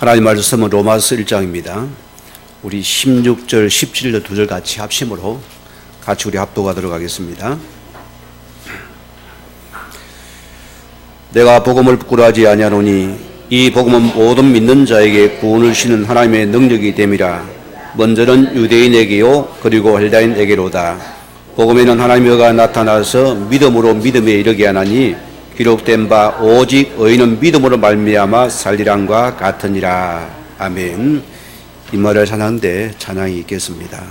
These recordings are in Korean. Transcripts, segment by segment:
하나님 말씀은 로마서 1장입니다. 우리 16절, 17절 두 절 같이 합심으로 같이 우리 합독하도록 하겠습니다. 내가 복음을 부끄러워하지 아니하노니 이 복음은 모든 믿는 자에게 구원을 주시는 하나님의 능력이 됨이라. 먼저는 유대인에게요 그리고 헬라인에게로다. 복음에는 하나님의 의가 나타나서 믿음으로 믿음에 이르게 하나니 기록된 바 오직 의인은 믿음으로 말미암아 살리란과 같으니라. 아멘. 이 말을 찬양하는데 찬양이 있겠습니다.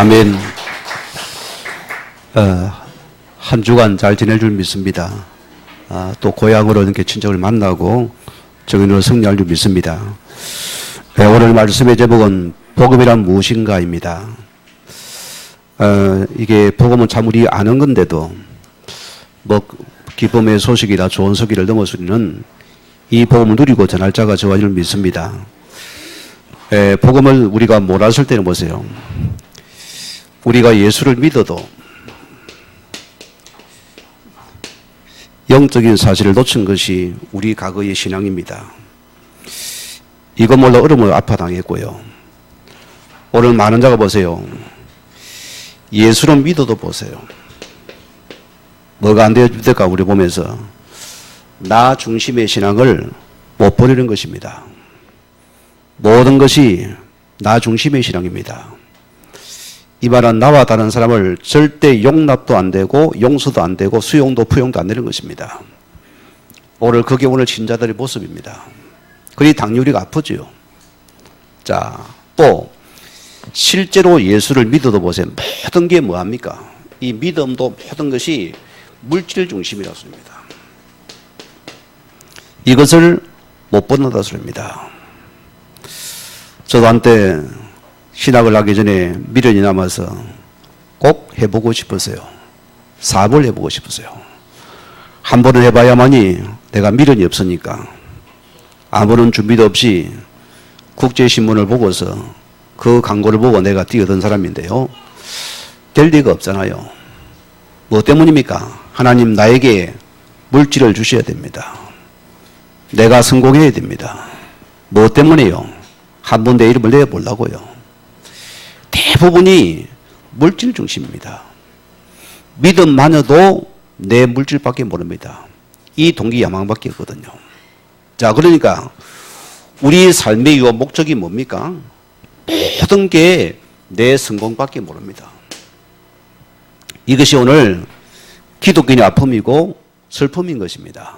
아멘. 한 주간 잘 지낼 줄 믿습니다. 또 고향으로 이렇게 친척을 만나고 정인으로 승리할 줄 믿습니다. 오늘 말씀의 제목은 복음이란 무엇인가입니다. 이게 복음은 참 우리 아는 건데도 기쁨의 소식이나 좋은 소식을 넘어서는 이 복음을 누리고 전할 자가 저와 줄 믿습니다. 복음을 우리가 몰랐을 때는 보세요. 우리가 예수를 믿어도 영적인 사실을 놓친 것이 우리 과거의 신앙입니다. 이것 몰라 어려움을 아파당했고요. 오늘 많은 자가 보세요. 예수를 믿어도 보세요. 뭐가 안 되어줄까 우리 보면서 나 중심의 신앙을 못 버리는 것입니다. 모든 것이 나 중심의 신앙입니다. 이 말은 나와 다른 사람을 절대 용납도 안 되고 용서도 안 되고 수용도 부용도 안 되는 것입니다. 그게 오늘 신자들의 모습입니다. 그리 당뇨리가 아프지요. 자, 또 실제로 예수를 믿어도 보세요. 모든 게 뭐합니까? 이 믿음도 모든 것이 물질 중심이라고 씁니다. 이것을 못 벗어나다 소리입니다. 저도 한때 신학을 하기 전에 미련이 남아서 꼭 해보고 싶었어요. 사업을 해보고 싶었어요. 한 번은 해봐야만이 내가 미련이 없으니까 아무런 준비도 없이 국제신문을 보고서 그 광고를 보고 내가 뛰어든 사람인데요. 될 리가 없잖아요. 뭐 때문입니까? 하나님 나에게 물질을 주셔야 됩니다. 내가 성공해야 됩니다. 뭐 때문에요? 한 번 내 이름을 내보려고요. 대부분이 물질 중심입니다. 믿음만여도 내 물질밖에 모릅니다. 이 동기 야망밖에 없거든요. 자, 그러니까 우리 삶의 유업 목적이 뭡니까? 모든 게 내 성공밖에 모릅니다. 이것이 오늘 기독교인의 아픔이고 슬픔인 것입니다.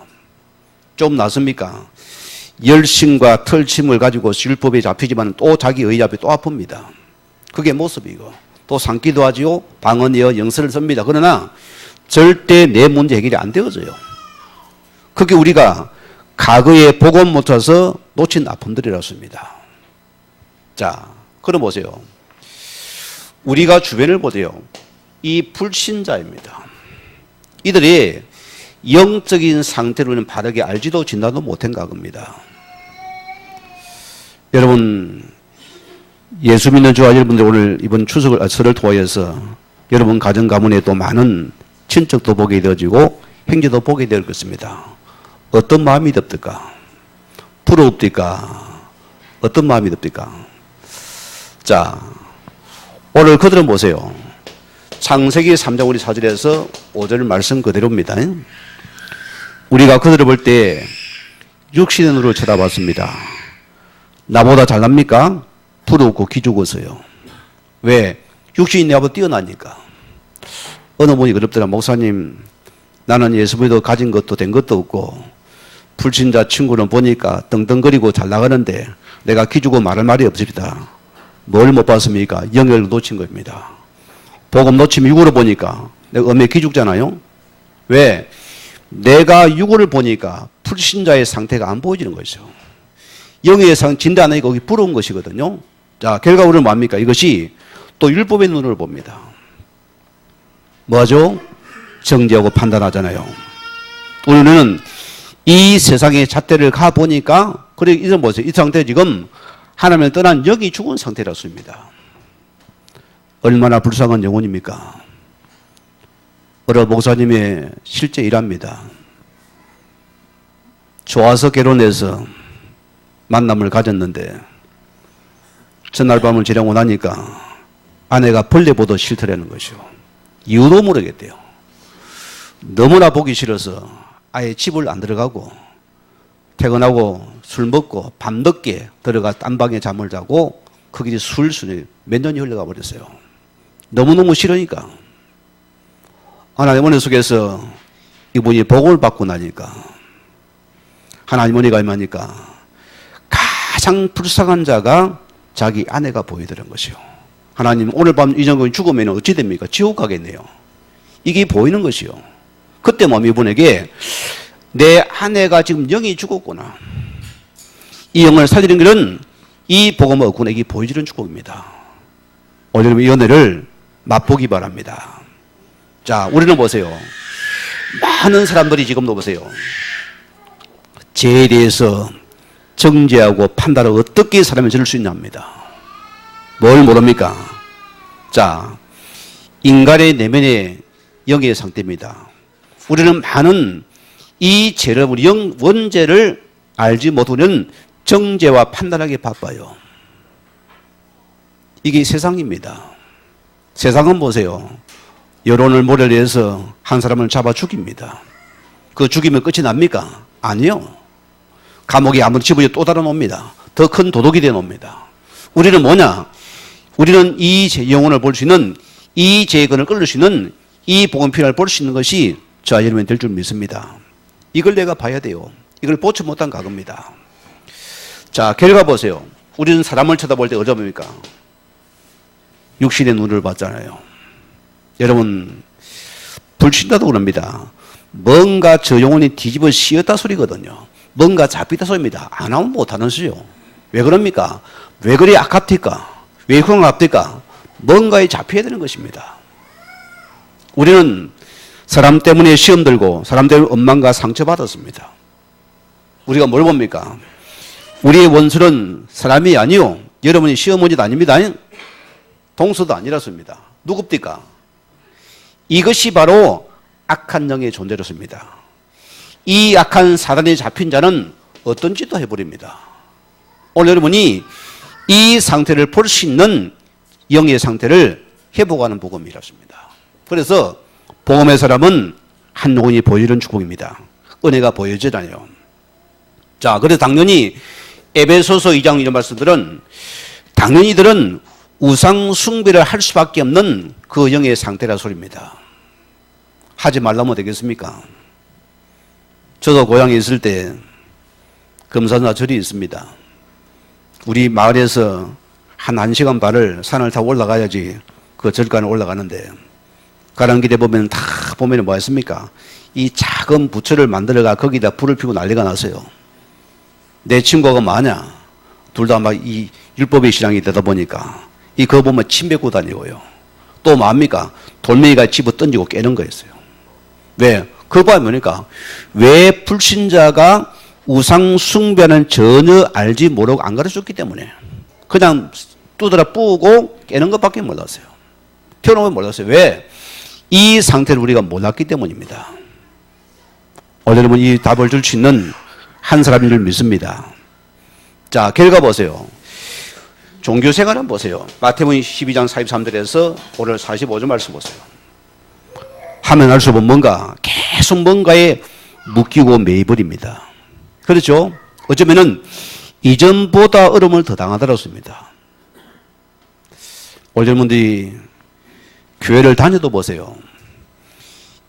좀 낫습니까? 열심과 털침을 가지고 율법에 잡히지만 또 자기 의의 앞에 또 아픕니다. 그게 모습이고 또 상기도 하지요. 방언이여 영설을 씁니다. 그러나 절대 내 문제 해결이 안 되어져요. 그게 우리가 과거에 복음 못 찾아서 놓친 아픔들이라고 씁니다. 자, 그럼 보세요. 우리가 주변을 보세요. 이 불신자입니다. 이들이 영적인 상태로는 바르게 알지도 진단도 못한가 겁니다. 여러분, 예수 믿는 저와 여러분들 오늘 이번 추석을 설을 통하여서 여러분 가정 가문에 또 많은 친척도 보게 되어지고 형제도 보게 될 것입니다. 어떤 마음이 듭니까? 부럽디까? 어떤 마음이 듭니까? 자, 오늘 그들은 보세요. 창세기 3장 우리 4절에서 5절 말씀 그대로입니다. 우리가 그들을 볼 때 육신의 눈으로 쳐다봤습니다. 나보다 잘납니까? 부럽고 기죽어서요. 왜? 육신이 나보다 뛰어나니까. 어느 분이 그럽더라. 목사님, 나는 예수 믿어 가진 것도 된 것도 없고 불신자 친구는 보니까 떵떵거리고 잘 나가는데 내가 기죽어 말할 말이 없습니다. 뭘 못 봤습니까? 영역을 놓친 겁니다. 복음 놓치면 육으로 보니까 내가 엄에 기죽잖아요. 왜? 내가 육을 보니까 불신자의 상태가 안 보여지는 거죠. 영의 상 진단하니 거기 부러운 것이거든요. 자, 결과물은 뭡니까? 이것이 또 율법의 눈으로 봅니다. 뭐죠? 정죄하고 판단하잖아요. 우리는 이 세상의 잣대를 가보니까, 그래, 이런 보세요. 이 상태 지금 하나님을 떠난 영이 죽은 상태라 씁니다. 얼마나 불쌍한 영혼입니까? 어느 목사님의 실제 일합니다. 좋아서 결혼해서 만남을 가졌는데 전날 밤을 지내고 나니까 아내가 벌레 보듯 싫더라는 것이요. 이유도 모르겠대요. 너무나 보기 싫어서 아예 집을 안 들어가고 퇴근하고 술 먹고 밤늦게 들어가 딴 방에 잠을 자고 거기 술순이 몇 년이 흘러가 버렸어요. 너무너무 싫으니까. 하나님 은혜 속에서 이분이 복을 받고 나니까 하나님 은혜가 임하니까 가장 불쌍한 자가 자기 아내가 보이더란 것이요. 하나님 오늘 밤 이 정도면 죽으면 어찌 됩니까? 지옥 가겠네요. 이게 보이는 것이요. 그때 몸이 이분에게 내 아내가 지금 영이 죽었구나. 이 영을 살리는 길은 이 복음을 얻고 내게 보여주는 축복입니다. 오늘 이 은혜를 맛보기 바랍니다. 자, 우리는 보세요. 많은 사람들이 지금도 보세요. 죄에 대해서 정죄하고 판단을 어떻게 사람이 저릴 수 있냐 합니다. 뭘 모릅니까? 자, 인간의 내면의 영의 상태입니다. 우리는 많은 이 죄를, 우리 영 원죄를 알지 못하는 정죄와 판단하기 바빠요. 이게 세상입니다. 세상은 보세요. 여론을 모래해서 한 사람을 잡아 죽입니다. 그 죽이면 끝이 납니까? 아니요. 감옥에 아무리 집어도 또 달아놓습니다. 더 큰 도둑이 되어놓습니다. 우리는 뭐냐? 우리는 이 영혼을 볼 수 있는, 이 재건을 끌을 수 있는, 이 복음필을 볼 수 있는 것이 저와 여러분이 될 줄 믿습니다. 이걸 내가 봐야 돼요. 이걸 보지 못한 과거입니다. 자, 결과 보세요. 우리는 사람을 쳐다볼 때 어쩌합니까? 육신의 눈을 봤잖아요. 여러분, 불신자도 그럽니다. 뭔가 저 영혼이 뒤집어 씌었다 소리거든요. 뭔가 잡히다 소리입니다. 안 하면 못하는 소리요. 왜 그럽니까? 왜 그리 아깝니까? 왜 그런 거 아깝니까? 뭔가에 잡혀야 되는 것입니다. 우리는 사람 때문에 시험 들고 사람 때문에 원망과 상처받았습니다. 우리가 뭘 봅니까? 우리의 원수는 사람이 아니요. 여러분이 시어머니도 아닙니다. 동서도 아니라습니다. 누굽니까? 이것이 바로 악한 영의 존재로습니다. 이 악한 사단에 잡힌 자는 어떤 짓도 해버립니다. 오늘 여러분이 이 상태를 볼 수 있는 영의 상태를 회복하는 복음이라습니다. 그래서 복음의 사람은 한 영혼이 보여주는 축복입니다. 은혜가 보여지잖아요. 자, 그래서 당연히 에베소서 2장 이런 말씀들은 당연히 이들은 우상 숭배를 할 수밖에 없는 그 영의 상태라 소리입니다. 하지 말라면 되겠습니까? 저도 고향에 있을 때 금산나 절이 있습니다. 우리 마을에서 한 1시간 반을 산을 타고 올라가야지 그 절간에 올라가는데 가는 길에 보면 다 보면 뭐 했습니까? 이 작은 부처를 만들어가 거기다 불을 피우고 난리가 났어요. 내 친구가 뭐하냐? 둘 다 막 이 율법의 신앙이 되다 보니까 이 그거 보면 침 뱉고 다니고요. 또 뭐합니까? 돌멩이가 집어 던지고 깨는 거였어요. 왜? 그거 보면 뭐니까? 왜 불신자가 우상 숭배는 전혀 알지 모르고 안 가르쳤기 때문에 그냥 두드려 뿌고 깨는 것밖에 몰랐어요. 태어나면 몰랐어요. 왜? 이 상태를 우리가 몰랐기 때문입니다. 오늘 여러분 이 답을 줄 수 있는 한 사람인 줄 믿습니다. 자, 결과 보세요. 종교 생활은 보세요. 마태복음 12장 43절에서 오늘 45절 말씀 보세요. 하면 할수록 뭔가 계속 뭔가에 묶이고 매이버립니다. 그렇죠? 어쩌면은 이전보다 어려움을 더 당하더라습니다. 오늘 여러분들이 교회를 다녀도 보세요.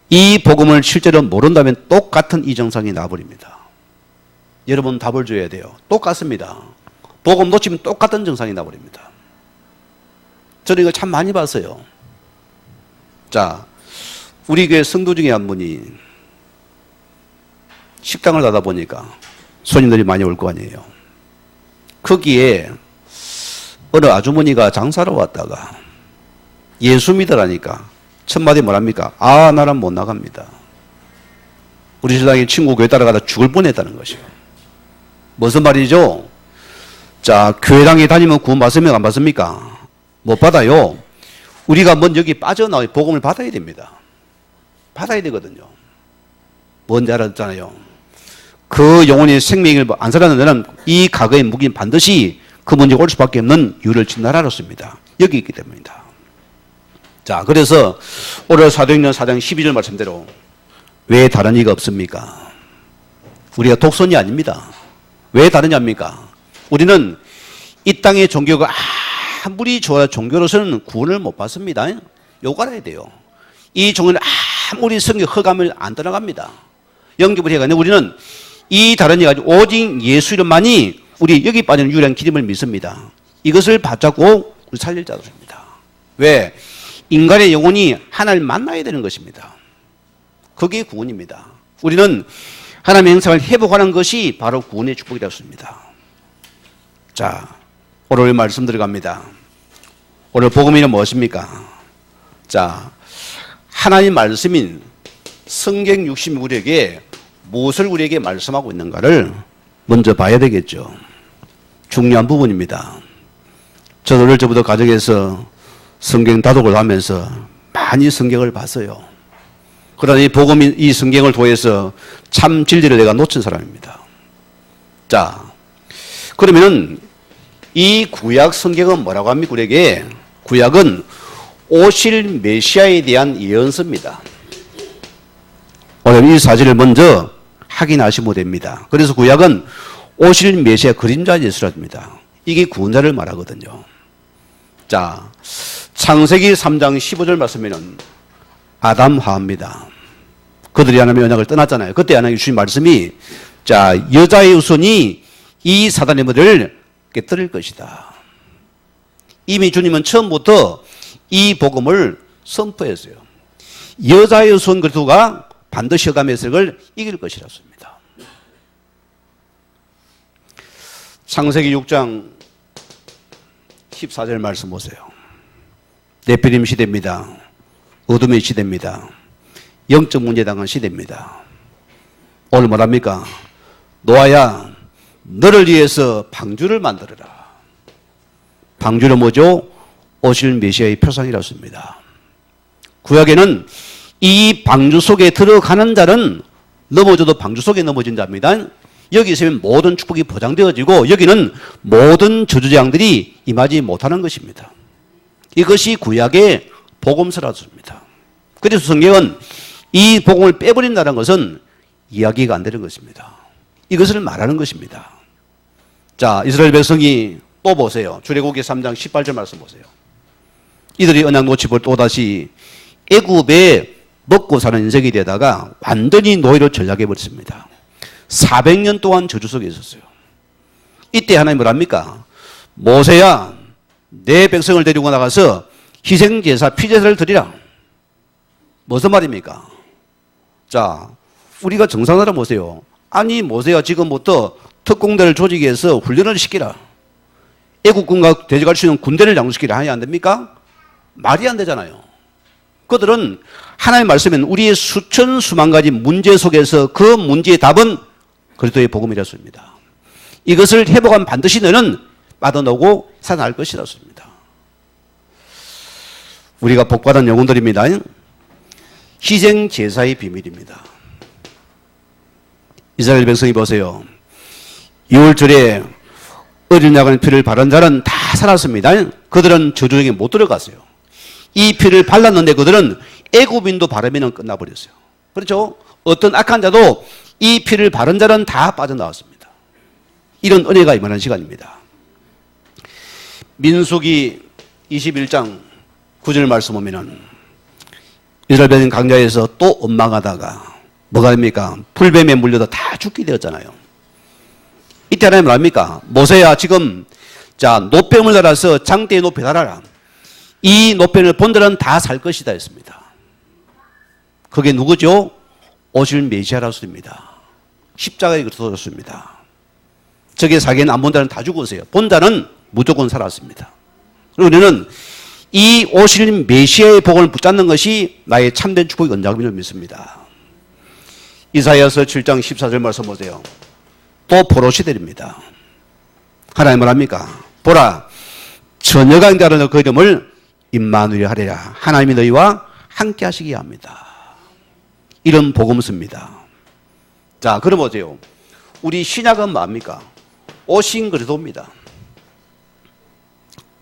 이 복음을 실제로 모른다면 똑같은 이 정상이 나버립니다. 여러분 답을 줘야 돼요. 똑같습니다. 복음 놓치면 똑같은 정상이 나버립니다. 저는 이거 참 많이 봤어요. 자, 우리 교회 성도 중에 한 분이 식당을 하다 보니까 손님들이 많이 올 거 아니에요. 거기에 어느 아주머니가 장사로 왔다가 예수 믿으라니까 첫 마디 뭐랍니까? 아, 나는 못 나갑니다. 우리 신랑이 친구 교회 따라가다 죽을 뻔했다는 것이요. 무슨 말이죠? 자, 교회당에 다니면 구원 받습니까? 안 받습니까? 못 받아요. 우리가 먼저 여기 빠져나와 복음을 받아야 됩니다. 받아야 되거든요. 뭔지 알았잖아요. 그 영혼의 생명을 안 살아는 데는 이 과거의 무기는 반드시 그 문제가 올 수밖에 없는 이유를 진단하였습니다. 여기 있기 때문입니다. 자, 그래서 오늘 사도행전 4장 12절 말씀대로 왜 다른 이가 없습니까? 우리가 독선이 아닙니다. 왜 다르냐입니까? 우리는 이 땅의 종교가 아무리 좋아 종교로서는 구원을 못 받습니다. 요거 알아야 돼요. 이 종교는 아무리 성경 허감을 안 떠나갑니다. 영접을 해가지고 우리는 이 다른 이가 오직 예수 이름만이 우리 여기 빠지는 유일한 기름을 믿습니다. 이것을 받잡고 우리 살릴 자들입니다. 왜? 인간의 영혼이 하나님을 만나야 되는 것입니다. 그게 구원입니다. 우리는 하나님의 형상을 회복하는 것이 바로 구원의 축복이 되었습니다. 자, 오늘 말씀 들어갑니다. 오늘 복음이는 무엇입니까? 자, 하나님 말씀인 성경 60이 우리에게 무엇을 우리에게 말씀하고 있는가를 먼저 봐야 되겠죠. 중요한 부분입니다. 저도 어릴 때부터 가정에서 성경 다독을 하면서 많이 성경을 봤어요. 그러나 이 복음, 이 성경을 통해서 참 진리를 내가 놓친 사람입니다. 자, 그러면은 이 구약 성경은 뭐라고 합니까? 우리에게 구약은 오실 메시아에 대한 예언서입니다. 오늘 이 사실을 먼저 확인하시면 됩니다. 그래서 구약은 오실 메시아 그림자 예수랍니다. 이게 구원자를 말하거든요. 자, 창세기 3장 15절 말씀에는 아담 하와입니다. 그들이 하나님의 언약을 떠났잖아요. 그때 하나님 주신 말씀이 자, 여자의 후손이 이 사단의 머리를 깨뜨릴 것이다. 이미 주님은 처음부터 이 복음을 선포했어요. 여자의 후손 그리스도가 반드시 흑암의 세력을 이길 것이라 씁니다. 창세기 6장 14절 말씀 보세요. 네피림 시대입니다. 어둠의 시대입니다. 영적 문제 당한 시대입니다. 오늘 뭐랍니까? 노아야, 너를 위해서 방주를 만들어라. 방주는 뭐죠? 오실 메시아의 표상이라고 씁니다. 구약에는 이 방주 속에 들어가는 자는 넘어져도 방주 속에 넘어진 자입니다. 여기 있으면 모든 축복이 보장되어지고 여기는 모든 저주재앙들이 임하지 못하는 것입니다. 이것이 구약의 복음서라습니다. 그래서 성경은 이 복음을 빼버린다는 것은 이야기가 안 되는 것입니다. 이것을 말하는 것입니다. 자, 이스라엘 백성이 또 보세요. 출애굽기 3장 18절 말씀 보세요. 이들이 언약 놓치고 또다시 애굽에 먹고 사는 인생이 되다가 완전히 노예로 전락해 버렸습니다. 400년 동안 저주 속에 있었어요. 이때 하나님 뭐랍니까? 모세야, 내 백성을 데리고 나가서 희생제사, 피제사를 드리라. 무슨 말입니까? 자, 우리가 정상적으로 보세요. 아니, 모세야, 지금부터 특공대를 조직해서 훈련을 시키라. 애국군과 대적할 수 있는 군대를 양성시키라. 하냐, 안 됩니까? 말이 안 되잖아요. 그들은 하나님 말씀엔 우리의 수천 수만 가지 문제 속에서 그 문제의 답은 그리스도의 복음이었습니다. 이것을 회복하면 반드시 너는 빠져나오고 살아날 것이었습니다. 우리가 복받은 영혼들입니다. 희생 제사의 비밀입니다. 이스라엘 백성이 보세요. 6월절에 어린 양의 피를 바른 자는 다 살았습니다. 그들은 저주에 못 들어갔어요. 이 피를 발랐는데 그들은 애굽인도 바르면 끝나버렸어요. 그렇죠? 어떤 악한 자도 이 피를 바른 자는 다 빠져나왔습니다. 이런 은혜가 임하는 시간입니다. 민수기 21장 9절 말씀 보면은 이스라엘 백성 강야에서 또 원망하다가 뭐가 됩니까? 풀뱀에 물려서 다 죽게 되었잖아요. 이때 하나님 뭐합니까? 모세야, 지금 자 노뱀을 달아서 장대에 높이 달아라. 이 노뱀을 본들은 다 살 것이다 했습니다. 그게 누구죠? 오실 메시아라고 씁니다. 십자가에 그리스도였습니다. 저게 사기에는 안 본다는 다 죽었어요. 본자는 무조건 살았습니다. 그리고 우리는 이 오실 메시아의 복을 붙잡는 것이 나의 참된 축복의 언약임을 믿습니다. 이사야서 7장 14절 말씀 보세요. 또 포로시대입니다. 하나님 뭐랍니까? 보라, 처녀가 인자하는 그 이름을 임마누엘 하리라. 하나님이 너희와 함께 하시기 합니다. 이런 복음서입니다. 자, 그럼 보세요. 우리 신약은 뭡니까? 오신 그리스도입니다.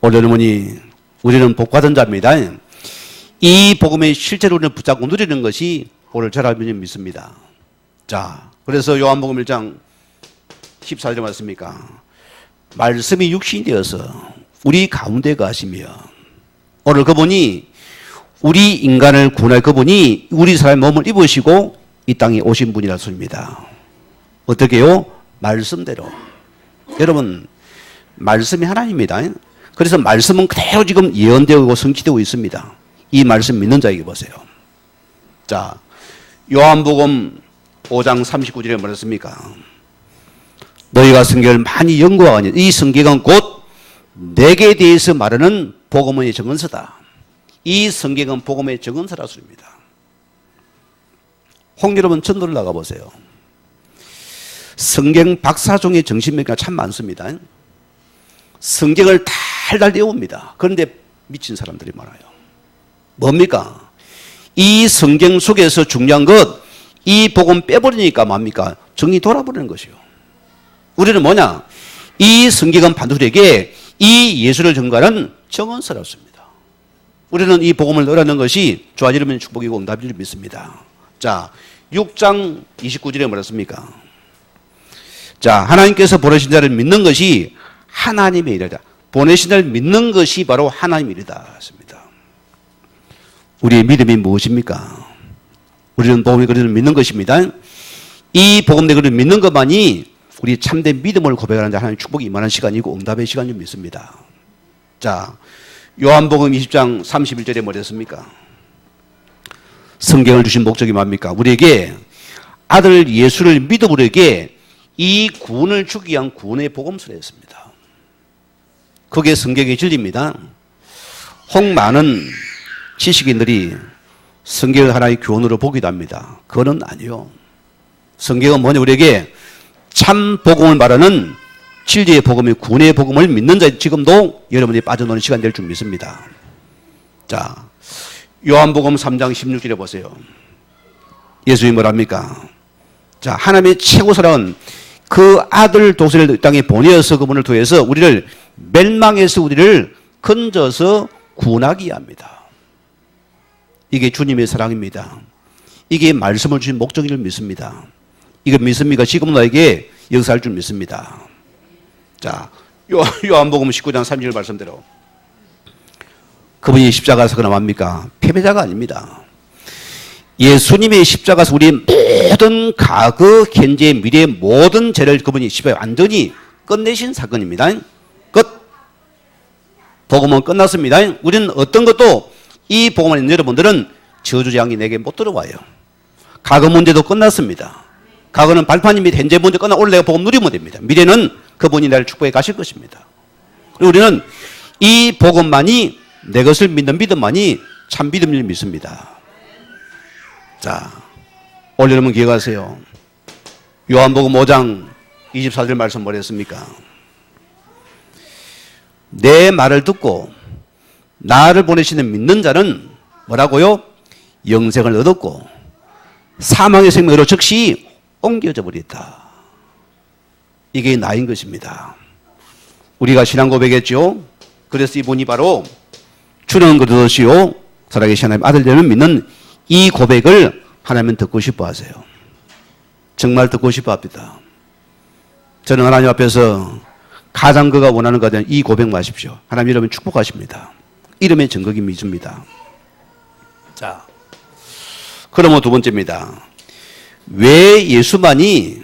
오늘은 우리는 복받은 자입니다. 이 복음의 실제로 우리는 붙잡고 누리는 것이 오늘 저라면 믿습니다. 자, 그래서 요한복음 1장 14절 맞습니까? 말씀이 육신이 되어서 우리 가운데 가시며 오늘 그분이 우리 인간을 구원할 그분이 우리 사람의 몸을 입으시고 이 땅에 오신 분이라 소리입니다. 어떻게요? 말씀대로. 여러분, 말씀이 하나님입니다. 그래서 말씀은 그대로 지금 예언되고 성취되고 있습니다. 이 말씀 믿는 자에게 보세요. 자, 요한복음 5장 39절에 뭐랬습니까? 너희가 성경을 많이 연구하니 이 성경은 곧 내게 대해서 말하는 복음의 증언서다. 이 성경은 복음의 증언서라 소리입니다. 홍 여러분 전도를 나가보세요. 성경 박사종의 정신병기가 참 많습니다. 성경을 달달 외웁니다. 그런데 미친 사람들이 많아요. 뭡니까? 이 성경 속에서 중요한 것, 이 복음 빼버리니까 뭡니까? 정이 돌아버리는 것이요. 우리는 뭐냐? 이 성경은 반드시에게 이 예수를 증거하는 증언서였습니다. 우리는 이 복음을 넣으라는 것이 주와 이름의 축복이고 응답일 줄 믿습니다. 자, 6장 29절에 뭐랬습니까? 자, 하나님께서 보내신 자를 믿는 것이 하나님의 일이다. 보내신 자를 믿는 것이 바로 하나님의 일이다. 했습니다. 우리의 믿음이 무엇입니까? 우리는 복음의 그리스도를 믿는 것입니다. 이 복음의 그리스도를 믿는 것만이 우리 참된 믿음을 고백하는 자 하나님의 축복이 임하는 시간이고 응답의 시간인 줄 믿습니다. 자, 요한복음 20장 31절에 뭐랬습니까? 성경을 주신 목적이 뭡니까? 우리에게 아들 예수를 믿어 우리에게 이 구원을 주기 위한 구원의 복음서를 했습니다. 그게 성경의 진리입니다. 혹 많은 지식인들이 성경을 하나의 교훈으로 보기도 합니다. 그거는 아니요. 성경은 뭐냐? 우리에게 참 복음을 말하는 진리의 복음의 구원의 복음을 믿는 자 지금도 여러분이 빠져노는 시간 될 줄 믿습니다. 자, 요한복음 3장 16절에 보세요. 예수님이 뭐랍니까? 자, 하나님의 최고 사랑은 그 아들 독생을 땅에 보내어서 그분을 통해서 우리를 멸망에서 우리를 건져서 구원하기 합니다. 이게 주님의 사랑입니다. 이게 말씀을 주신 목적인 줄 믿습니다. 이거 믿습니까? 지금 나에게 역사할 줄 믿습니다. 자, 요한복음 19장 3절 말씀대로 그분이 십자가에서 그나마합니까? 패배자가 아닙니다. 예수님의 십자가에서 우리의 모든 과거, 현재, 미래의 모든 죄를 그분이 십자가에 완전히 끝내신 사건입니다. 끝. 복음은 끝났습니다. 우리는 어떤 것도 이 복음을 있는 여러분들은 저주재앙이 내게 못 들어와요. 과거 문제도 끝났습니다. 과거는 발판이 및 현재 문제 끝나 오늘 내가 복음 누리면 됩니다. 미래는 그분이 나를 축복해 가실 것입니다. 그리고 우리는 이 복음만이 내 것을 믿는 믿음만이 참 믿음을 믿습니다. 자, 오늘 여러분 기억하세요. 요한복음 5장 24절 말씀 뭐랬습니까? 내 말을 듣고 나를 보내시는 믿는 자는 뭐라고요? 영생을 얻었고 사망의 생명으로 즉시 옮겨져 버렸다. 이게 나인 것입니다. 우리가 신앙 고백했죠. 그래서 이분이 바로 주는 그릇이요 살아계신 하나님 아들 되는 믿는 이 고백을 하나님은 듣고 싶어 하세요. 정말 듣고 싶어 합니다. 저는 하나님 앞에서 가장 그가 원하는 것은 이 고백 마십시오. 하나님 이름은 축복하십니다. 이름의 증거기 믿습니다. 자, 그러면 두 번째입니다. 왜 예수만이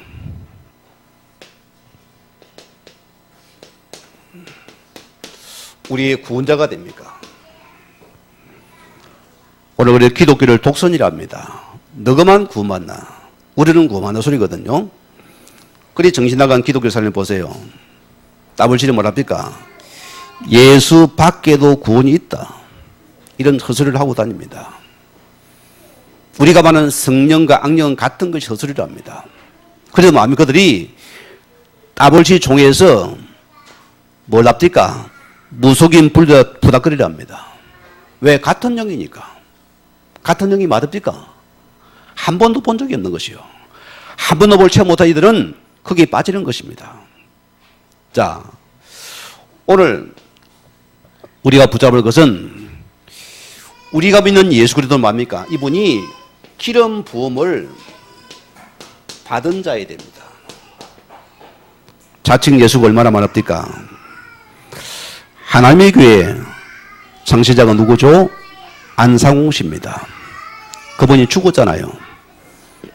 우리의 구원자가 됩니까? 오늘 우리 기독교를 독선이라 합니다. 너그만 구원받나? 우리는 구원받는 소리거든요. 그리 정신 나간 기독교 사람을 보세요. 따블실이 뭐랍니까? 예수 밖에도 구원이 있다. 이런 헛소리를 하고 다닙니다. 우리가 말하는 성령과 악령은 같은 것이 헛소리를 합니다. 그래서 마음이 그들이 따블시 종에서 뭘 합니까? 무속인 부닥거리려 합니다. 왜? 같은 영이니까. 같은 영이 맞습니까? 한 번도 본 적이 없는 것이요. 한 번도 볼 체험 못한 이들은 거기에 빠지는 것입니다. 자, 오늘 우리가 붙잡을 것은 우리가 믿는 예수 그리스도는 뭡니까? 이분이 기름 부음을 받은 자야 됩니다. 자칭 예수가 얼마나 많습니까? 하나님의 교회 창시자가 누구죠? 안상홍 씨입니다. 그분이 죽었잖아요.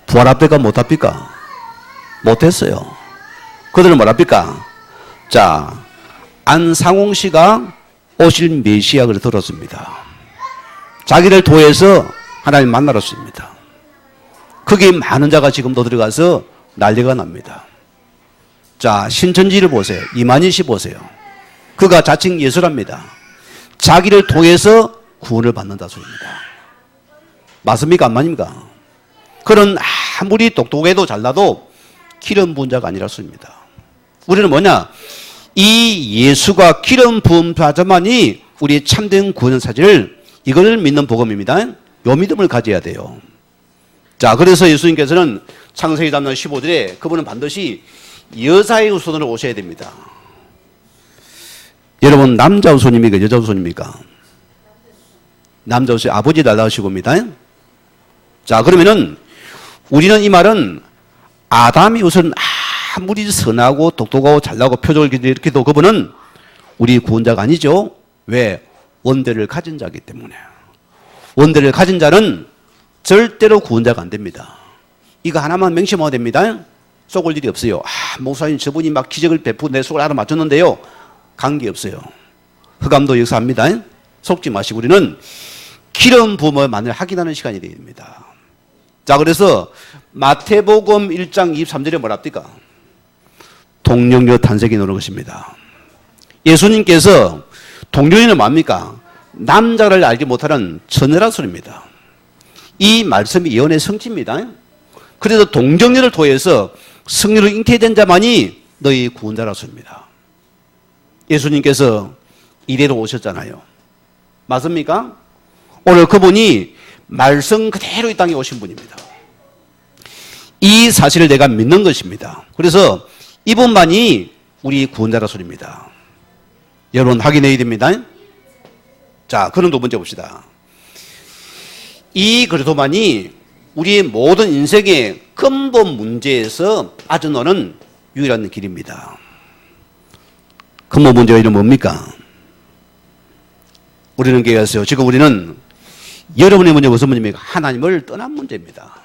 부활합니까? 못합니까? 못했어요. 그들은 뭐랍니까? 자, 안상홍 씨가 오실 메시아를 들었습니다. 자기를 통해서 하나님 만나러 씁니다. 거기에 많은 자가 지금도 들어가서 난리가 납니다. 자, 신천지를 보세요. 이만희 씨 보세요. 그가 자칭 예수랍니다. 자기를 통해서 구원을 받는다 소리입니다. 맞습니까? 안 맞습니까? 그런 아무리 똑똑해도 잘나도 기름 부은 자가 아니라 소리입니다. 우리는 뭐냐? 이 예수가 기름 부은 자만이 우리의 참된 구원 사실을 이걸 믿는 복음입니다. 요 믿음을 가져야 돼요. 자, 그래서 예수님께서는 창세기 3장 15절에 그분은 반드시 여자의 후손으로 오셔야 됩니다. 여러분, 남자 후손입니까? 여자 후손입니까? 남자 후손, 아버지 날라오시고입니다. 자, 그러면은 우리는 이 말은 아담이 우선 아무리 선하고 똑똑하고 잘나고 표적을 일으켜도 그분은 우리 구원자가 아니죠. 왜? 원대를 가진 자이기 때문에. 원대를 가진 자는 절대로 구원자가 안 됩니다. 이거 하나만 명심하면 됩니다. 속을 일이 없어요. 목사님 저분이 막 기적을 베푸고 내 속을 알아맞췄는데요. 관계없어요. 흑암도 역사합니다. 속지 마시고 우리는 기름 부음을 확인하는 시간이 됩니다. 자, 그래서 마태복음 1장 23절에 뭐랍니까? 동정녀 탄생이 나오는 것입니다. 예수님께서 동정녀는 뭡니까? 남자를 알지 못하는 처녀라 소리입니다. 이 말씀이 예언의 성취입니다. 그래서 동정녀를 통해서 승리로 잉태된 자만이 너희 구원자라 소리입니다. 예수님께서 이대로 오셨잖아요. 맞습니까? 오늘 그분이 말씀 그대로 이 땅에 오신 분입니다. 이 사실을 내가 믿는 것입니다. 그래서 이분만이 우리 구원자라 소리입니다. 여러분 확인해야 됩니다. 자, 그럼 두 번째 봅시다. 이 그리스도만이 우리의 모든 인생의 근본 문제에서 빠져나오는 유일한 길입니다. 근본 문제가 이름 뭡니까? 우리는 계획하세요. 지금 우리는 여러분의 문제가 무슨 문제입니까? 하나님을 떠난 문제입니다.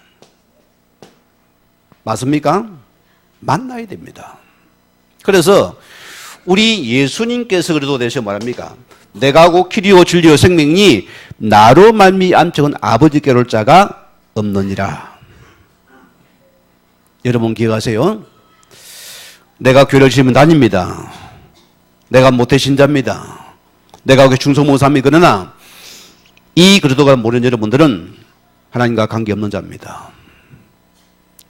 맞습니까? 만나야 됩니다. 그래서 우리 예수님께서 그래도 대신 말합니까? 내가 곧 길이요 진리요 생명이 나로 말미암적은 아버지께로 올 자가 없느니라. 여러분 기억하세요. 내가 교회를 지으면 다닙니다. 내가 모태 신자입니다. 내가 중성모사입니다. 그러나 이 그리스도가 모르는 여러분들은 하나님과 관계없는 자입니다.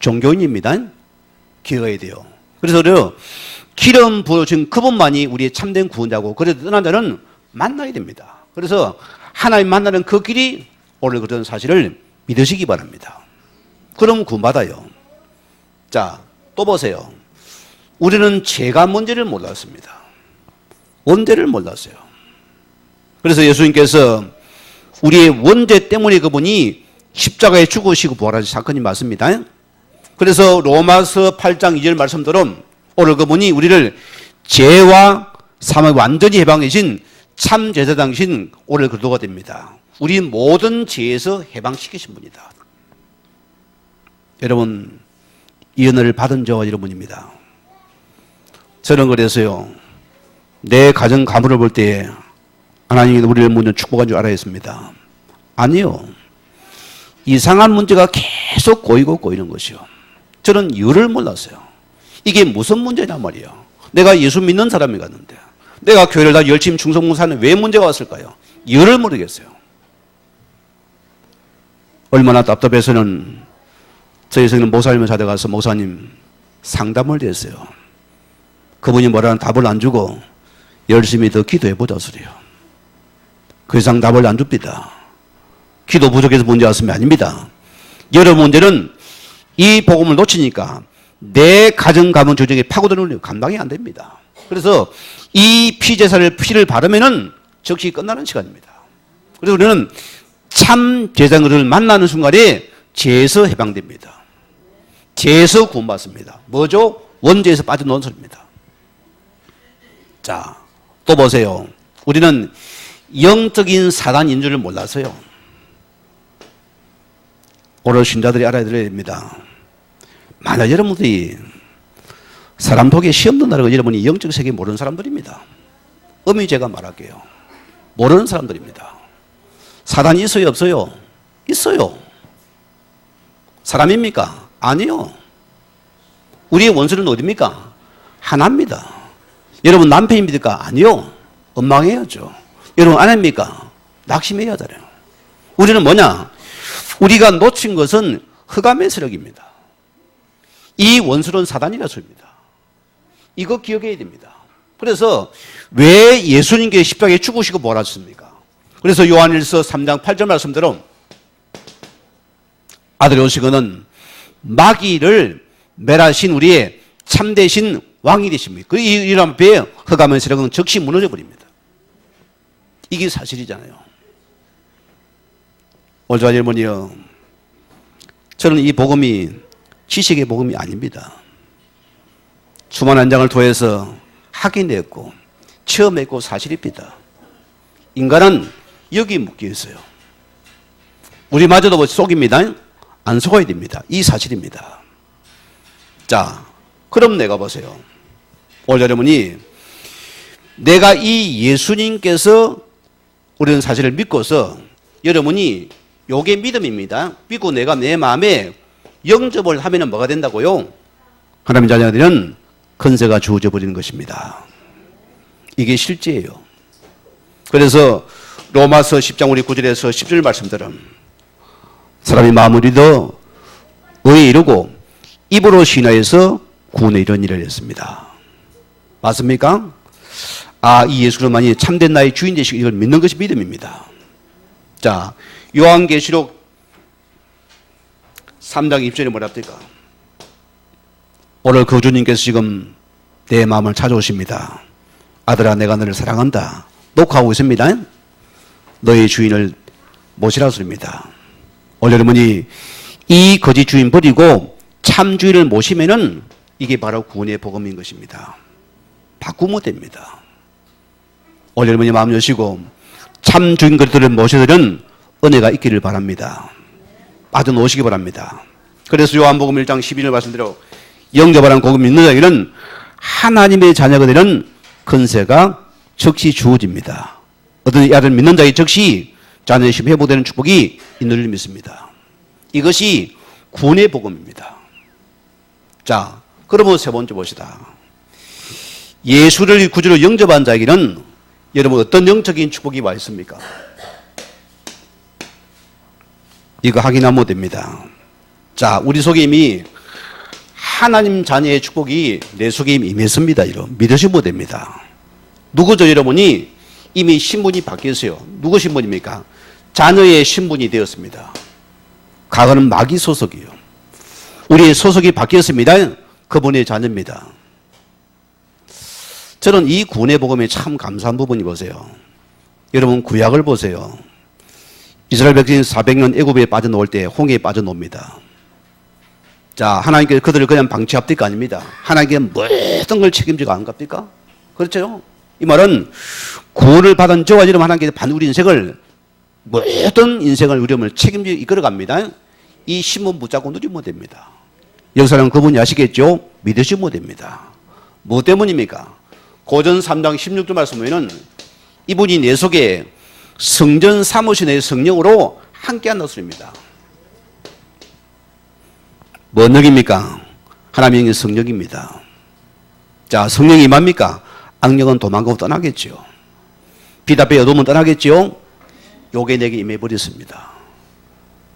종교인입니다. 기억해야 돼요. 그래서 기름 부으신 그분만이 우리의 참된 구원자고 그래도 떠난 자는 만나야 됩니다. 그래서 하나님 만나는 그 길이 오늘 그런 사실을 믿으시기 바랍니다. 그럼 구원받아요. 자, 또 보세요. 우리는 죄가 뭔지를 몰랐습니다. 원죄를 몰랐어요. 그래서 예수님께서 우리의 원죄 때문에 그분이 십자가에 죽으시고 부활하신 사건이 맞습니다. 그래서 로마서 8장 2절 말씀대로 오늘 그분이 우리를 죄와 사망 완전히 해방해신 참 제사장이신 오늘 그리스도가 됩니다. 우리 모든 죄에서 해방시키신 분이다. 여러분, 이 은혜를 받은 저와 여러분입니다. 저는 그래서요, 내 가정 가문을 볼 때 하나님이 우리를 먼저 축복한 줄 알아야 했습니다. 아니요. 이상한 문제가 계속 꼬이는 것이요. 저는 이유를 몰랐어요. 이게 무슨 문제냐 말이에요. 내가 예수 믿는 사람이 갔는데 내가 교회를 다 열심히 충성봉사하는 왜 문제가 왔을까요? 이유를 모르겠어요. 얼마나 답답해서는 저희 성는 목사님을 찾아가서 목사님 상담을 했어요. 그분이 뭐라는 답을 안 주고 열심히 더 기도해보자 소리요. 그 이상 답을 안 줍니다. 기도 부족해서 문제 왔으면 아닙니다. 여러분 문제는 이 복음을 놓치니까 내 가정 가문 조정에 파고드는 감당이 안 됩니다. 그래서 이 피를 바르면은 즉시 끝나는 시간입니다. 그래서 우리는 참 제사장을 만나는 순간에 죄에서 해방됩니다. 죄에서 구원받습니다. 뭐죠? 원죄에서 빠져나온 소리입니다. 자, 또 보세요. 우리는 영적인 사단인 줄을 몰라서요. 오늘 신자들이 알아야 됩니다. 만약 여러분들이 사람 속에 시험 든다는 건 여러분이 영적 세계 모르는 사람들입니다. 엄히 제가 말할게요. 모르는 사람들입니다. 사단이 있어요, 없어요? 있어요. 사람입니까? 아니요. 우리의 원수는 어디입니까? 하나입니다. 여러분 남편입니까? 아니요. 원망해야죠. 여러분 아내입니까? 낙심해야 돼요. 우리는 뭐냐? 우리가 놓친 것은 흑암의 세력입니다. 이 원수는 사단이라 소리입니다. 이거 기억해야 됩니다. 그래서 왜 예수님께 십자가에 죽으시고 뭐라셨습니까? 그래서 요한일서 3장 8절 말씀대로 아들이 오시거는 마귀를 멸하신 우리의 참되신 왕이 되십니다. 그 이런 앞에 흑암의 세력은 즉시 무너져 버립니다. 이게 사실이잖아요. 올자 여러분이요, 저는 이 복음이 지식의 복음이 아닙니다. 수많은 장을 통해서 확인했고 체험했고 사실입니다. 인간은 여기 묶여 있어요. 우리마저도 속입니다. 안 속아야 됩니다. 이 사실입니다. 자, 그럼 내가 보세요. 오늘 여러분이 내가 이 예수님께서 우리는 사실을 믿고서 여러분이 요게 믿음입니다. 믿고 내가 내 마음에 영접을 하면 뭐가 된다고요? 하나님 자녀들은 권세가 주어져 버리는 것입니다. 이게 실제예요. 그래서 로마서 10장 우리 9절에서 10절 말씀대로 사람이 마음으로 믿어 의에 이르고 입으로 신하여서 구원에 이르는 일을 했습니다. 맞습니까? 아, 이 예수 그리스도만이 참된 나의 주인 되시고 이걸 믿는 것이 믿음입니다. 자, 요한계시록 3장 2절에 뭐라 합니까? 오늘 그 주님께서 지금 내 마음을 찾아오십니다. 아들아, 내가 너를 사랑한다. 녹화하고 있습니다. 너의 주인을 모시라 소리입니다. 오늘 여러분이 이 거짓 주인 버리고 참 주인을 모시면은 이게 바로 구원의 복음인 것입니다. 바꾸면 됩니다. 오늘 여러분이 마음 여시고 참 주인 그리스도를 모시들은 은혜가 있기를 바랍니다. 빠져놓으시기 바랍니다. 그래서 요한복음 1장 12절 말씀대로 영접하는 복음 믿는 자에게는 하나님의 자녀가 되는 권세가 즉시 주어집니다. 어떤 아들 믿는 자의 즉시 자녀의 심 회복되는 축복이 있는 줄 믿습니다. 이것이 구원의 복음입니다. 자, 그러면 세 번째 봅시다. 예수를 구주로 영접한 자에게는 여러분 어떤 영적인 축복이 와 있습니까? 이거 확인하면 됩니다. 자, 우리 속에 이미 하나님 자녀의 축복이 내 속에 이미 임했습니다. 이런 믿으시면 됩니다. 누구죠, 여러분이? 이미 신분이 바뀌었어요. 누구 신분입니까? 자녀의 신분이 되었습니다. 과거는 마귀 소속이에요. 우리의 소속이 바뀌었습니다. 그분의 자녀입니다. 저는 이 구원의 복음에 참 감사한 부분이 보세요. 여러분 구약을 보세요. 이스라엘 백성이 400년 애굽에 빠져나올 때 홍해에 빠져나옵니다. 자, 하나님께서 그들을 그냥 방치합니까? 아닙니다. 하나님께서 모든 걸 책임지고 안 갑니까? 그렇죠? 이 말은 구원을 받은 저와 여러분 하나님께서 반 우리 인생을 모든 인생을 우리를 책임지고 이끌어갑니다. 이 신분 붙잡고 누리면 됩니다. 역사는 그분이 아시겠죠? 믿으시면 됩니다. 뭐 때문입니까? 고전 3장 16절 말씀 보면은 이분이 내 속에 성전 사무신 내 성령으로 함께한다 소리입니다. 뭔 영입니까? 하나님의 성령입니다. 자, 성령이 임합니까? 악령은 도망가고 떠나겠죠. 비답에 어둠은 떠나겠죠. 요게 내게 임해버렸습니다.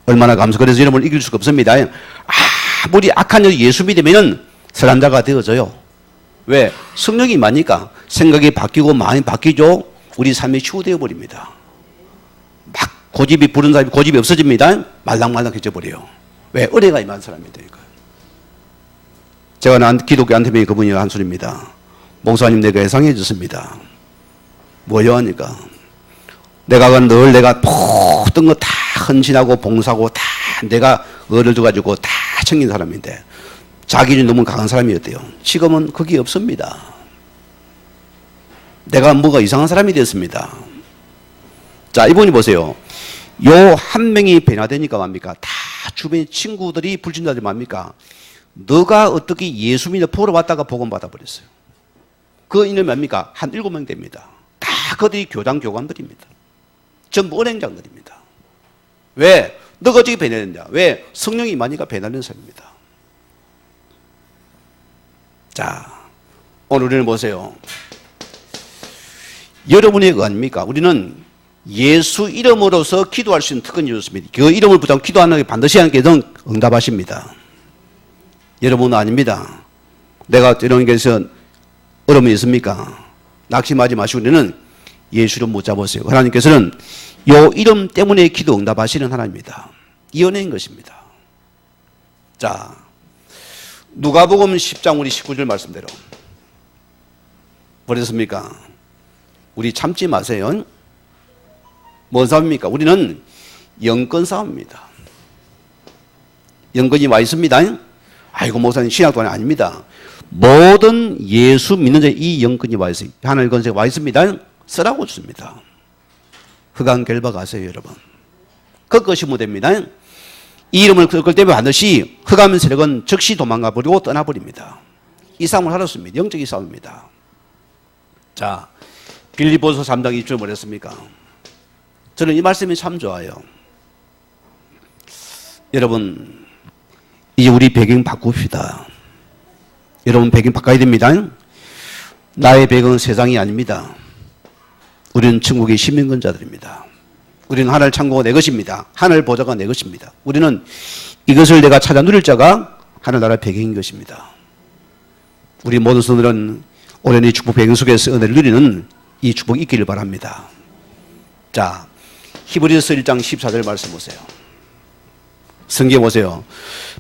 얼마나 감사. 그래서 여러분을 이길 수가 없습니다. 아무리 악한 예수 믿으면 선한 자가 되어져요. 왜? 성령이 임하니까 생각이 바뀌고 마음이 바뀌죠. 우리 삶이 치유되어 버립니다. 막 고집이 부른 사람이 고집이 없어집니다. 말랑말랑해져 버려요. 왜? 은혜가 임한 사람이 되니까. 제가 난 기독교 안테명이 그분이 한 소리입니다. 목사님, 내가 예상해졌습니다. 뭐요? 하니까 내가 늘 내가 모든 거 다 헌신하고 봉사하고 다 내가 의를 줘가지고 다 챙긴 사람인데 자기는 너무 강한 사람이었대요. 지금은 그게 없습니다. 내가 뭐가 이상한 사람이 됐습니다. 자, 이분이 보세요. 요 한 명이 변화되니까 뭡니까? 다 주변 친구들이 불신자들이 뭡니까? 너가 어떻게 예수 믿어 보러 왔다가 복음 받아버렸어요. 그 인을 뭡니까? 한 7명 됩니다. 다 그들이 교장들입니다. 전부 은행장들입니다. 왜? 너가 어떻게 변해야 왜? 성령이 임하니까 변하는 삶입니다. 자, 오늘 우리는 보세요. 여러분이 아닙니까? 우리는 예수 이름으로서 기도할 수 있는 특권이 주셨습니다. 그 이름을 붙잡고 기도하는 게 반드시 하나님께서 응답하십니다. 여러분은 아닙니다. 내가 이런 게서 어려움이 있습니까? 낙심하지 마시고 우리는 예수 이름 못 잡으세요. 하나님께서는 요 이름 때문에 기도 응답하시는 하나님입니다. 이 은혜인 것입니다. 자, 누가복음 10장 우리 19절 말씀대로 뭐랬습니까? 우리 참지 마세요. 뭔 싸움입니까? 우리는 영권 싸움입니다. 영권이 와 있습니다. 아이고 목사님 신약도 아닙니다. 모든 예수 믿는 자에 이 영권이 와 있어요. 하나님 권세가 와 있습니다. 쓰라고 줍니다. 흑암 결박 하세요, 여러분. 꺾으시면 됩니다. 이 이름을 꺾을 때면 반드시 흑암 세력은 즉시 도망가 버리고 떠나버립니다. 이 싸움을 하셨습니다. 영적인 싸움입니다. 자, 빌립보서 3장 2절 뭐랬습니까? 저는 이 말씀이 참 좋아요. 여러분, 이제 우리 배경 바꿉시다. 여러분 배경 바꿔야 됩니다. 나의 배경은 세상이 아닙니다. 우리는 천국의 시민권자들입니다. 우리는 하늘 창고가 내 것입니다. 하늘 보좌가 내 것입니다. 우리는 이것을 내가 찾아 누릴 자가 하늘나라의 배경인 것입니다. 우리 모든 성도들은 오랜 이 축복 배경 속에서 은혜를 누리는 이 축복이 있기를 바랍니다. 자, 히브리서 1장 14절 말씀 보세요. 성경 보세요.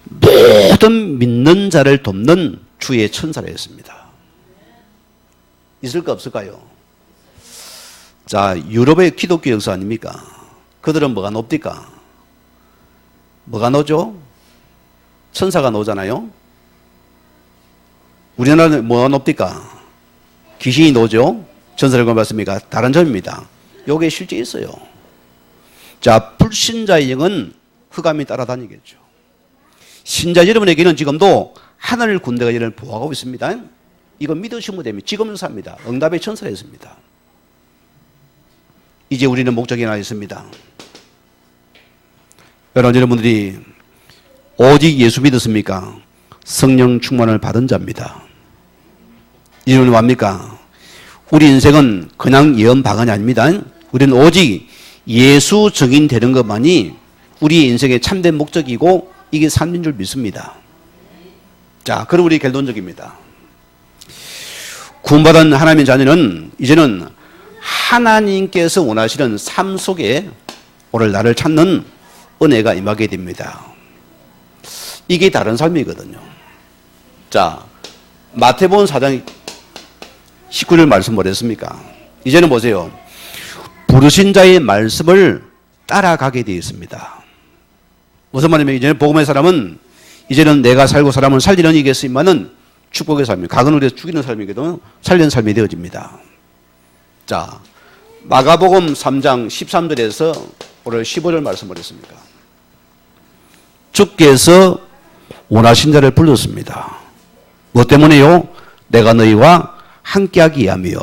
모든 믿는 자를 돕는 주의 천사라 했습니다. 있을까 없을까요? 자, 유럽의 기독교 역사 아닙니까? 그들은 뭐가 높디까? 뭐가 노죠? 천사가 노잖아요. 우리나라는 뭐가 높디까? 귀신이 노죠. 전설을 봤습니까? 다른 점입니다. 요게 실제 있어요. 자, 불신자의 영은 흑암이 따라다니겠죠. 신자 여러분에게는 지금도 하늘 군대가 여러분을 보호하고 있습니다. 이거 믿으시면 됩니다. 지금은 삽니다. 응답의 천사가 있습니다. 이제 우리는 목적이 하나 있습니다. 여러분들이 오직 예수 믿었습니까? 성령 충만을 받은 자입니다. 이유는 뭡니까? 우리 인생은 그냥 예언 방언이 아닙니다. 우리는 오직 예수 증인되는 것만이 우리 인생의 참된 목적이고 이게 삶인 줄 믿습니다. 자, 그럼 우리 결론적입니다. 구원받은 하나님의 자녀는 이제는 하나님께서 원하시는 삶 속에 오늘 나를 찾는 은혜가 임하게 됩니다. 이게 다른 삶이거든요. 자, 마태복음 4장 19절 말씀 뭐랬습니까? 이제는 보세요. 부르신 자의 말씀을 따라가게 되어 있습니다. 무슨 말이냐면 이제는 복음의 사람은 이제는 내가 살고 사람을 살리는 이겠지만은 축복의 삶입니다. 각은 우리에서 죽이는 삶이거든 살리는 삶이 되어집니다. 자, 마가복음 3장 13절에서 오늘 15절 말씀 보냈습니까? 주께서 원하신 자를 불렀습니다. 뭐 때문에요? 내가 너희와 함께하기 위함이요.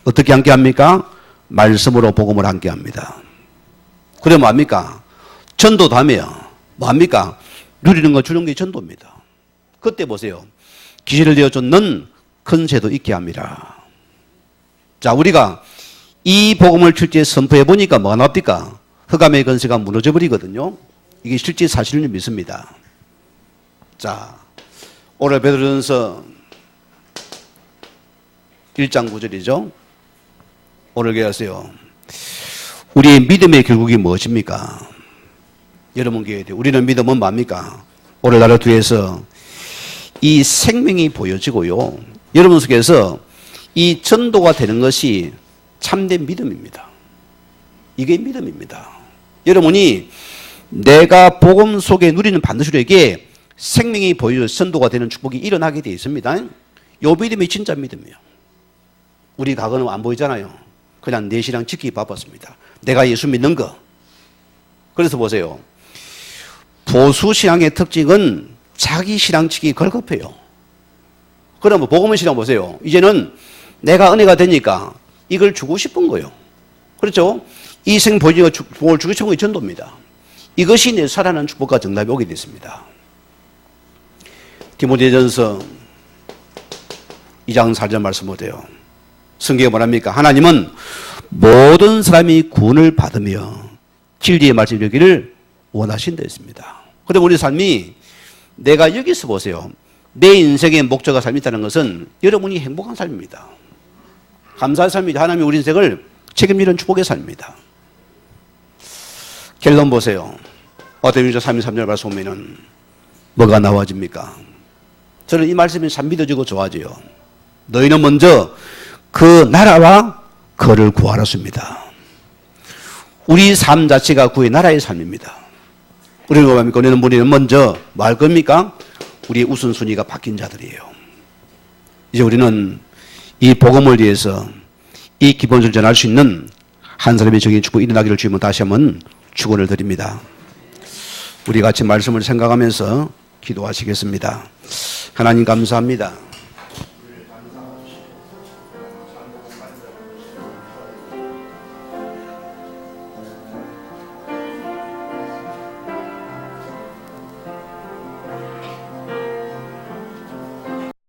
어떻게 함께합니까? 말씀으로 복음을 함께합니다. 그래 뭐합니까? 전도도 하며 뭐합니까? 누리는 거 주는 게 전도입니다. 그때 보세요. 기회를 내어줬는 큰 새도 있게 합니다. 자, 우리가 이 복음을 실제 선포해 보니까 뭐가 나옵니까? 흑암의 권세가 무너져 버리거든요. 이게 실제 사실을 믿습니다. 자, 오늘 베드로전서 1장 9절이죠. 오늘 기억하세요. 우리의 믿음의 결국이 무엇입니까? 여러분 기억해야 돼요. 우리는 믿음은 뭡니까? 오늘 나를 통해서 이 생명이 보여지고요. 여러분 속에서 이 전도가 되는 것이 참된 믿음입니다. 이게 믿음입니다. 여러분이 내가 복음 속에 누리는 반드시 우리에게 생명이 보여 전도가 되는 축복이 일어나게 되어 있습니다. 이 믿음이 진짜 믿음이에요. 우리 과거는 안 보이잖아요. 그냥 내 신앙 지키기 바빴습니다. 내가 예수 믿는 거. 그래서 보세요. 보수 신앙의 특징은 자기 신앙 지키기 걸겁해요. 그러면 복음의 신앙 보세요. 이제는 내가 은혜가 되니까 이걸 주고 싶은 거예요. 그렇죠? 이 생보증과 축복을 주기 최고의 전도입니다. 이것이 내 살아나는 축복과 정답이 오게 됐습니다. 디모데전서 2장 4절 말씀 보세요. 성경에 뭐랍니까? 하나님은 모든 사람이 구원을 받으며 진리의 말씀을 이루기를 원하신다 했습니다. 그런데 우리 삶이 내가 여기서 보세요. 내 인생의 목적과 삶이 있다는 것은 여러분이 행복한 삶입니다. 감사의 삶입니다. 하나님이 우리 인생을 책임지는 축복의 삶입니다. 결론 보세요. 마태복음 6장 33절 말씀 보면은 뭐가 나와집니까? 저는 이 말씀이 참 믿어지고 좋아져요. 너희는 먼저 그 나라와 그를 구하라습니다. 우리 삶 자체가 그의 나라의 삶입니다. 우리는 뭐합니까? 우리는 먼저 뭐 할 겁니까? 우리의 우선순위가 바뀐 자들이에요. 이제 우리는 이 복음을 위해서 이 기본을 전할 수 있는 한 사람의 정인 축복이 일어나기를 주님은 다시 한번 축원을 드립니다. 우리 같이 말씀을 생각하면서 기도하시겠습니다. 하나님 감사합니다.